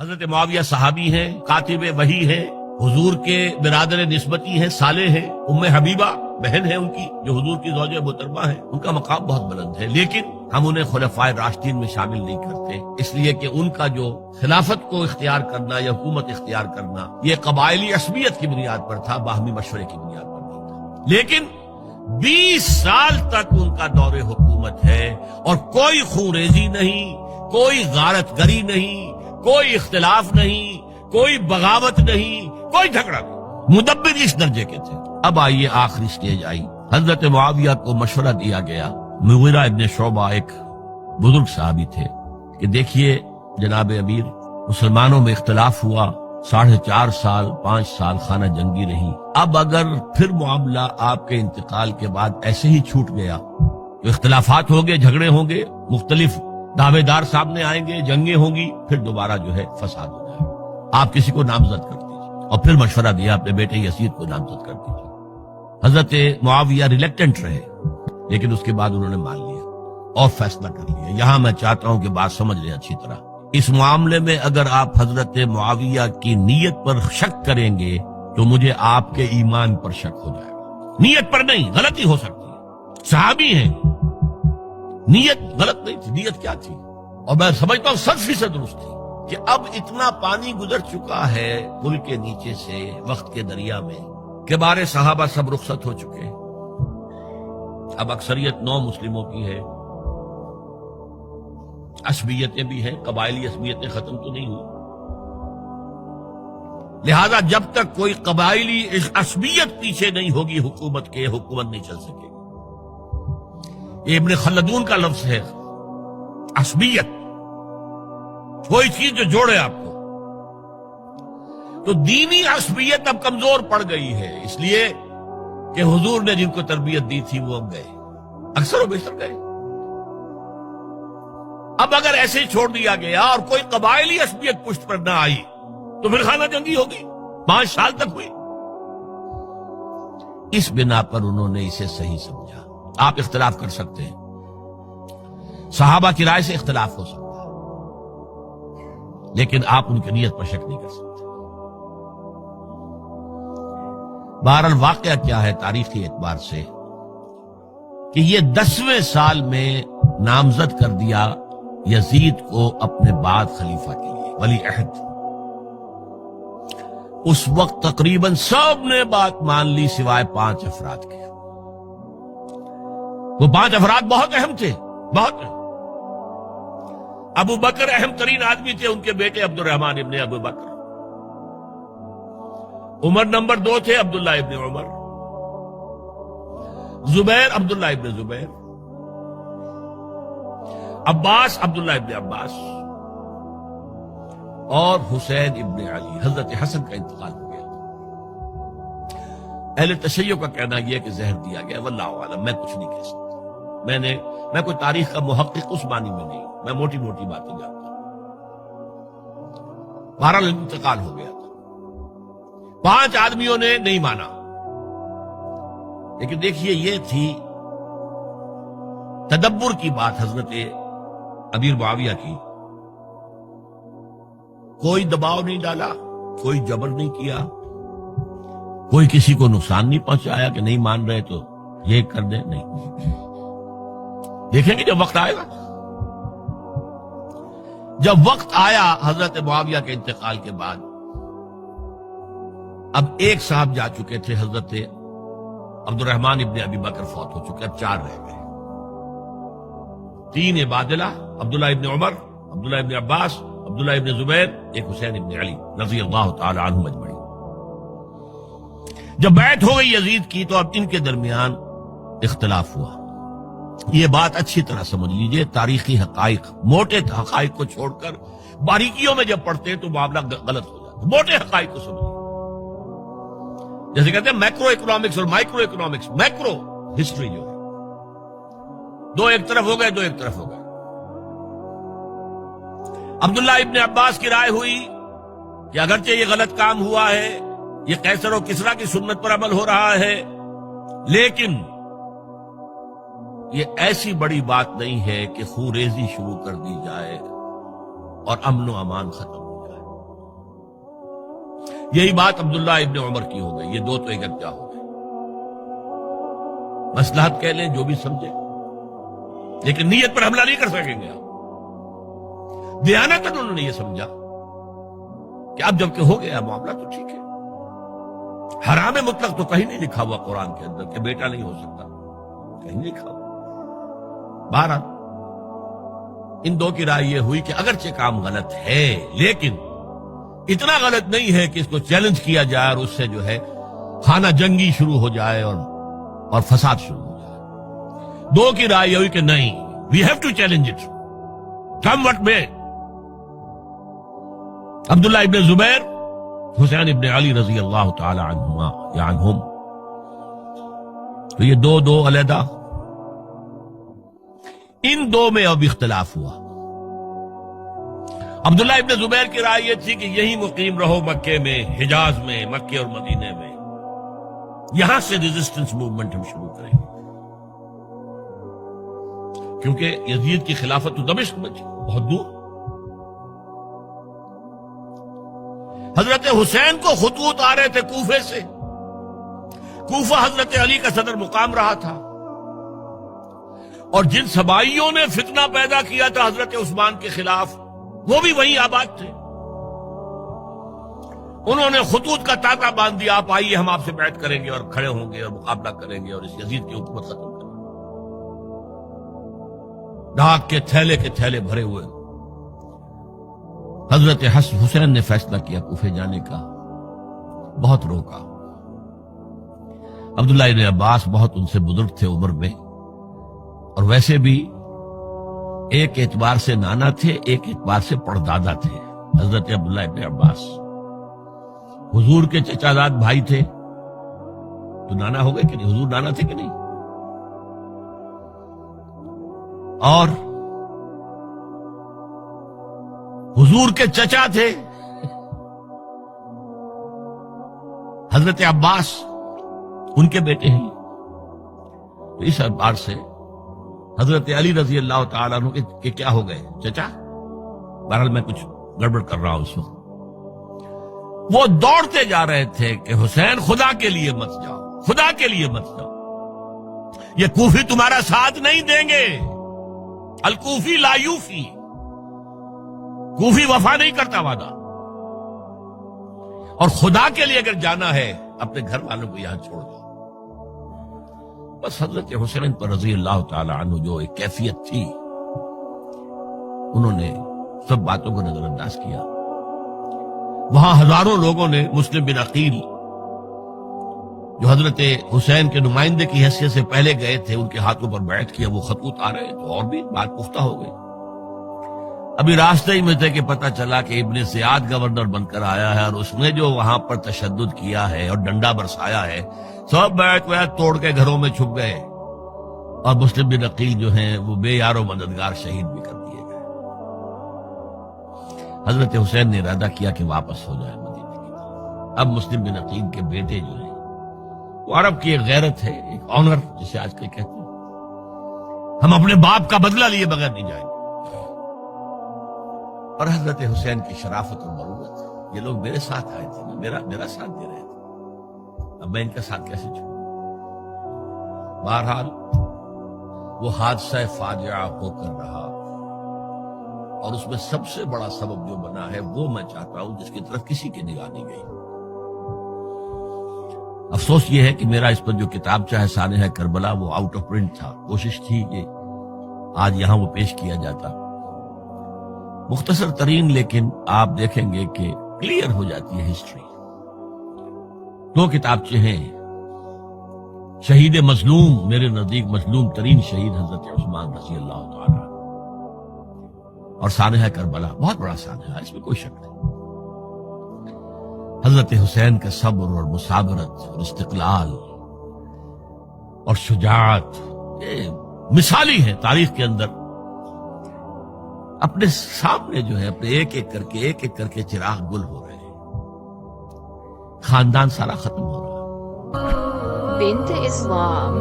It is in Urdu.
حضرت معاویہ صحابی ہیں، کاتب وحی ہیں، حضور کے برادر نسبتی ہیں، صالح ہیں، ام حبیبہ بہن ہے ان کی جو حضور کی زوجہ محترمہ ہے، ان کا مقام بہت بلند ہے، لیکن ہم انہیں خلفائے راشدین میں شامل نہیں کرتے، اس لیے کہ ان کا جو خلافت کو اختیار کرنا یا حکومت اختیار کرنا یہ قبائلی عصبیت کی بنیاد پر تھا، باہمی مشورے کی بنیاد پر نہیں تھا۔ لیکن 20 سال تک ان کا دور حکومت ہے اور کوئی خونریزی نہیں، کوئی غارت گری نہیں، کوئی اختلاف نہیں، کوئی بغاوت نہیں، کوئی جھگڑا نہیں، مدبر اس درجے کے تھے۔ اب آئیے آخری سٹیج آئی، حضرت معاویہ کو مشورہ دیا گیا، مغیرہ ابن شعبہ ایک بزرگ صحابی تھے، کہ دیکھیے جناب امیر، مسلمانوں میں اختلاف ہوا، 4.5 سال 5 سال خانہ جنگی رہی، اب اگر پھر معاملہ آپ کے انتقال کے بعد ایسے ہی چھوٹ گیا تو اختلافات ہوں گے، جھگڑے ہوں گے، مختلف دعوے دار سامنے آئیں گے، جنگیں ہوں گی، پھر دوبارہ جو ہے فساد ہو جائے گا، آپ کسی کو نامزد کر دیجیے۔ اور پھر مشورہ دیا اپنے بیٹے یزید کو نامزد کر دیجیے۔ حضرت معاویہ ریلیکٹنٹ رہے، لیکن اس کے بعد انہوں نے مان لیا اور فیصلہ کر لیا۔ یہاں میں چاہتا ہوں کہ بات سمجھ لیں اچھی طرح، اس معاملے میں اگر آپ حضرت معاویہ کی نیت پر شک کریں گے تو مجھے آپ کے ایمان پر شک ہو جائے گا۔ نیت پر نہیں، غلطی ہو سکتی ہے، صحابی ہیں، نیت غلط نہیں تھی، نیت کیا تھی؟ اور میں سمجھتا ہوں 100% درست تھی کہ اب اتنا پانی گزر چکا ہے پل کے نیچے سے وقت کے دریا میں کہ بارے صحابہ سب رخصت ہو چکے، اب اکثریت 9 مسلموں کی ہے، عصبیتیں بھی ہیں، قبائلی عصبیتیں ختم تو نہیں ہوئی، لہذا جب تک کوئی قبائلی عصبیت پیچھے نہیں ہوگی حکومت کے، حکومت نہیں چل سکے گی۔ یہ ابن خلدون کا لفظ ہے، عصبیت، کوئی چیز جو جوڑے آپ کو۔ تو دینی عصبیت اب کمزور پڑ گئی ہے، اس لیے کہ حضور نے جن کو تربیت دی تھی وہ اب گئے، اکثر و بیشتر گئے۔ اب اگر ایسے ہی چھوڑ دیا گیا اور کوئی قبائلی عصبیت پشت پر نہ آئی تو پھر خانہ جنگی ہوگی، 5 سال تک ہوئی۔ اس بنا پر انہوں نے اسے صحیح سمجھا۔ آپ اختلاف کر سکتے ہیں، صحابہ کی رائے سے اختلاف ہو سکتا ہے، لیکن آپ ان کی نیت پر شک نہیں کر سکتے۔ بہرحال واقعہ کیا ہے تاریخی اعتبار سے کہ یہ 10ویں سال میں نامزد کر دیا یزید کو اپنے بعد خلیفہ کے لیے، ولی عہد۔ اس وقت تقریباً سب نے بات مان لی سوائے 5 افراد کے۔ وہ 5 افراد بہت اہم تھے، بہت اہم۔ ابو بکر اہم ترین آدمی تھے، ان کے بیٹے عبد الرحمن ابن ابو بکر۔ عمر نمبر 2 تھے، عبداللہ ابن عمر۔ زبیر عبداللہ ابن زبیر۔ عباس عبداللہ ابن عباس، اور حسین ابن علی۔ حضرت حسن کا انتقال ہو گیا۔ اہل تشیع کا کہنا یہ کہ زہر دیا گیا، واللہ اعلم، میں کچھ نہیں کہہ سکتا، میں کوئی تاریخ کا محقق اس معنی میں نہیں، میں موٹی موٹی باتیں جانتا ہوں۔ بہرحال انتقال ہو گیا تھا، 5 آدمیوں نے نہیں مانا، لیکن دیکھیے یہ تھی تدبر کی بات حضرت امیر معاویہ کی۔ کوئی دباؤ نہیں ڈالا، کوئی جبر نہیں کیا، کوئی کسی کو نقصان نہیں پہنچایا کہ نہیں مان رہے تو یہ کر دیں، نہیں۔ دیکھیں گے جب وقت آئے گا۔ جب وقت آیا حضرت معاویہ کے انتقال کے بعد، اب ایک صاحب جا چکے تھے، حضرت عبد الرحمن ابن ابی بکر فوت ہو چکے، اب 4 رہ گئے، 3 عبادلہ، عبداللہ ابن عمر، عبداللہ ابن عباس، عبداللہ ابن زبیر، ایک حسین ابن علی رضی اللہ تعالی عنہ اجمعین۔ جب بیعت ہو گئی یزید کی تو اب ان کے درمیان اختلاف ہوا۔ یہ بات اچھی طرح سمجھ لیجئے، تاریخی حقائق، موٹے حقائق کو چھوڑ کر باریکیوں میں جب پڑھتے ہیں تو معاملہ غلط ہو جاتا ہے۔ موٹے حقائق کو سمجھیے، جیسے کہتے ہیں میکرو اکنامکس اور مائکرو اکنامکس۔ میکرو ہسٹری جو ہے، 2 ایک طرف ہو گئے، 2 ایک طرف ہو گئے۔ عبداللہ ابن عباس کی رائے ہوئی کہ اگرچہ یہ غلط کام ہوا ہے، یہ قیصر و کسریٰ کی سنت پر عمل ہو رہا ہے، لیکن یہ ایسی بڑی بات نہیں ہے کہ خونریزی شروع کر دی جائے اور امن و امان ختم ہو جائے۔ یہی بات عبداللہ ابن عمر کی ہو گئی. یہ دو تو یکجا ہو گئے. مصلحت کہہ لیں جو بھی سمجھے، لیکن نیت پر حملہ نہیں کر سکیں گے آپ. دیانتاً انہوں نے یہ سمجھا کہ اب جب کہ ہو گیا معاملہ تو ٹھیک ہے. حرام مطلق تو کہیں نہیں لکھا ہوا قرآن کے اندر کہ بیٹا نہیں ہو سکتا، کہیں نہیں لکھا ہوا. بہرحال ان دو کی رائے یہ ہوئی کہ اگرچہ کام غلط ہے لیکن اتنا غلط نہیں ہے کہ اس کو چیلنج کیا جائے اور اس سے جو ہے خانہ جنگی شروع ہو جائے اور فساد شروع ہو جائے. دو کی رائے یہ ہوئی کہ نہیں، we have to challenge it come what may. Abdullah ابن زبیر، حسین ابن علی رضی اللہ تعالی عنہما یا عنہم، تو یہ دو علیحدہ. ان دو میں اب اختلاف ہوا. عبداللہ ابن زبیر کی رائے یہ تھی کہ یہی مقیم رہو مکے میں، حجاز میں، مکے اور مدینے میں، یہاں سے ریزسٹنس موومنٹ ہم شروع کریں گے، کیونکہ یزید کی خلافت تو دمشق میں تھی، بہت دور. حضرت حسین کو خطوط آ رہے تھے کوفے سے. کوفہ حضرت علی کا صدر مقام رہا تھا، اور جن سبائیوں نے فتنہ پیدا کیا تھا حضرت عثمان کے خلاف وہ بھی وہیں آباد تھے. انہوں نے خطوط کا تاتا باندھ دیا، آپ آئیے ہم آپ سے بیعت کریں گے اور کھڑے ہوں گے اور مقابلہ کریں گے اور اس یزید کی حکومت ختم کریں گے. ڈاک کے تھیلے بھرے ہوئے. حضرت حسین نے فیصلہ کیا کوفے جانے کا، بہت روکا. عبداللہ ابن عباس بہت ان سے بزرگ تھے عمر میں، اور ویسے بھی ایک اعتبار سے نانا تھے، ایک اعتبار سے پردادا تھے. حضرت عبداللہ ابن عباس حضور کے چچا زاد بھائی تھے تو نانا ہو گئے کہ نہیں؟ حضور نانا تھے کہ نہیں؟ اور حضور کے چچا تھے حضرت عباس، ان کے بیٹے ہیں. تو اس اعتبار سے حضرت علی رضی اللہ تعالیٰ عنہ کے کیا ہو گئے؟ چچا. بہرحال میں کچھ گڑبڑ کر رہا ہوں اس وقت. وہ دوڑتے جا رہے تھے کہ حسین خدا کے لیے مت جاؤ، خدا کے لیے مت جاؤ، یہ کوفی تمہارا ساتھ نہیں دیں گے. الکوفی لا یوفی، کوفی وفا نہیں کرتا وعدہ. اور خدا کے لیے اگر جانا ہے اپنے گھر والوں کو یہاں چھوڑ دو. بس حضرت حسین پر رضی اللہ تعالی عنہ جو ایک کیفیت تھی، انہوں نے سب باتوں کو نظر انداز کیا. وہاں ہزاروں لوگوں نے مسلم بن عقیل جو حضرت حسین کے نمائندے کی حیثیت سے پہلے گئے تھے، ان کے ہاتھوں پر بیعت کیا. وہ خطوط آ رہے تو اور بھی بات پختہ ہو گئی. ابھی راستے ہی میں تھے کہ پتہ چلا کہ ابن زیاد گورنر بن کر آیا ہے، اور اس نے جو وہاں پر تشدد کیا ہے اور ڈنڈا برسایا ہے، سب بیعت توڑ کے گھروں میں چھپ گئے. اور مسلم بن عقیل جو ہیں وہ بے یار و مددگار شہید بھی کر دیے گئے. حضرت حسین نے ارادہ کیا کہ واپس ہو جائے مدینے کی طرف. اب مسلم بن عقیل کے بیٹے جو ہیں، وہ عرب کی ایک غیرت ہے، ایک آنر جسے آج کل کہتے ہیں، ہم اپنے باپ کا بدلہ لیے بغیر نہیں جائیں گے. اور حضرت حسین کی شرافت اور مروت، یہ لوگ میرے ساتھ آئے تھے، میرا ساتھ دے رہے تھے، اب میں ان کا ساتھ کیسے چھوڑوں؟ بہرحال وہ حادثہ فاجعہ ہو کر رہا، اور اس میں سب سے بڑا سبب جو بنا ہے وہ میں چاہتا ہوں جس کی طرف کسی کی نگاہ نہیں گئی. افسوس یہ ہے کہ میرا اس پر جو کتابچہ ہے سانحہ کربلا وہ آؤٹ آف پرنٹ تھا. کوشش تھی کہ آج یہاں وہ پیش کیا جاتا، مختصر ترین، لیکن آپ دیکھیں گے کہ کلیئر ہو جاتی ہے ہسٹری. دو کتابچے ہیں. شہید مظلوم، میرے نزدیک مظلوم ترین شہید حضرت عثمان رضی اللہ تعالی، اور سانحہ کربلا، بہت بڑا سانحہ، اس میں کوئی شک نہیں. حضرت حسین کا صبر اور مثابرت اور استقلال اور شجاعت یہ مثالی ہے تاریخ کے اندر. اپنے سامنے جو ہے اپنے ایک ایک کر کے چراغ گل ہو رہے ہیں، خاندان سارا ختم ہو رہا ہے. بنت اسلام